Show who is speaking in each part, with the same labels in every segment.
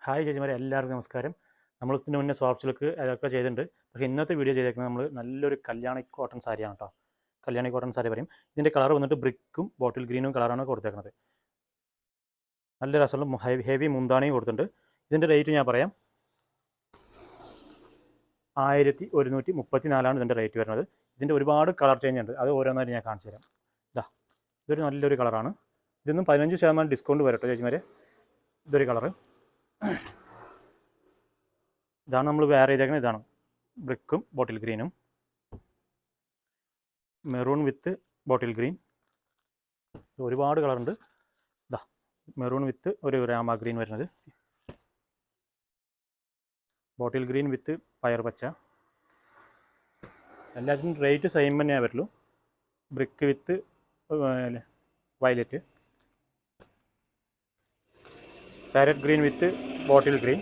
Speaker 1: Hi ചേച്ചിമാരെ, എല്ലാവർക്കും നമസ്കാരം. നമ്മൾ ഇതിന് മുന്നേ സോഫ്റ്റ് സിൽക്ക് അതൊക്കെ ചെയ്തിട്ടുണ്ട്. പക്ഷേ ഇന്നത്തെ വീഡിയോ ചെയ്തേക്കുന്നത് നമ്മൾ നല്ലൊരു കല്യാണി കോട്ടൺ സാരിയാണ് കേട്ടോ. കല്യാണി കോട്ടൺ സാരി പറയും. ഇതിൻ്റെ കളർ വന്നിട്ട് ബ്രിക്കും ബോട്ടിൽ ഗ്രീനും കളറാണ് കൊടുത്തേക്കുന്നത്. നല്ല രസമുള്ള ഹെവി മുന്താണിയും കൊടുത്തിട്ടുണ്ട്. ഇതിൻ്റെ റേറ്റ് ഞാൻ പറയാം. 1134 ഇതിൻ്റെ റേറ്റ് വരുന്നത്. ഇതിൻ്റെ ഒരുപാട് കളർ ചേഞ്ച് ഉണ്ട്, അത് ഓരോന്നായിട്ട് ഞാൻ കാണിച്ചു തരാം. ഇതൊരു നല്ലൊരു കളറാണ്. ഇതൊന്നും 15% ഡിസ്കൗണ്ട് വരട്ടോ ചേച്ചിമാരെ. ഇതൊരു കളറ്, ഇതാണ് നമ്മൾ വെയർ ചെയ്തേക്കുന്നത്. ഇതാണ് ബ്രിക്കും ബോട്ടിൽ ഗ്രീനും, മെറൂൺ വിത്ത് ബോട്ടിൽ ഗ്രീൻ. ഒരുപാട് കളറുണ്ട്. മെറൂൺ വിത്ത് ഒരു രാമ ഗ്രീൻ വരുന്നത്, ബോട്ടിൽ ഗ്രീൻ വിത്ത് പയർ പച്ച. എല്ലാത്തിനും റേറ്റ് സെയിം തന്നെയാണ് വരുള്ളൂ. Brick with violet, parrot green with bottle green,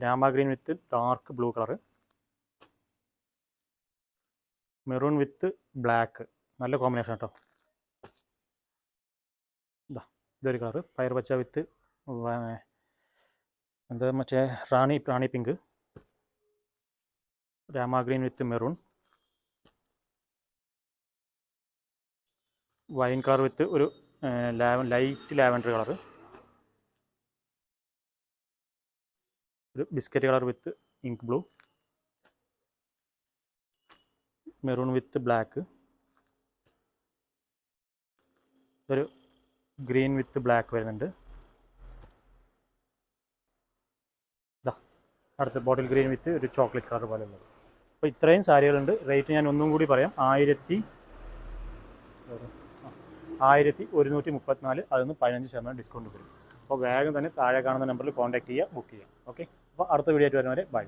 Speaker 1: Rama green with dark blue colour, maroon with black. നല്ല കോമ്പിനേഷൻ കേട്ടോ. ഇതൊരു കളറ്, പയർ പച്ച വിത്ത് എന്താ മറ്റേ Rani pink, Rama green with maroon, wine colour with ഒരു ലൈറ്റ് ലാവൻഡർ കളറ്, ഒരു biscuit colour with ink blue, maroon with black, ഒരു ഗ്രീൻ വിത്ത് ബ്ലാക്ക് വരുന്നുണ്ട്. അടുത്ത ബോട്ടിൽ ഗ്രീൻ വിത്ത് ഒരു ചോക്ലേറ്റ് കളർ പോലെ ഉള്ളത്. അപ്പോൾ ഇത്രയും സാരികളുണ്ട്. റേറ്റ് ഞാൻ ഒന്നും കൂടി പറയാം. 1134. അതിന് 15% ഡിസ്കൗണ്ട് വരും. അപ്പോൾ വേഗം തന്നെ താഴെ കാണുന്ന നമ്പറിൽ കോൺടാക്ട് ചെയ്യുക, ബുക്ക് ചെയ്യുക. ഓക്കെ, അപ്പോൾ അടുത്ത വീഡിയോ ആയിട്ട് വരുന്നവരെ ബൈ.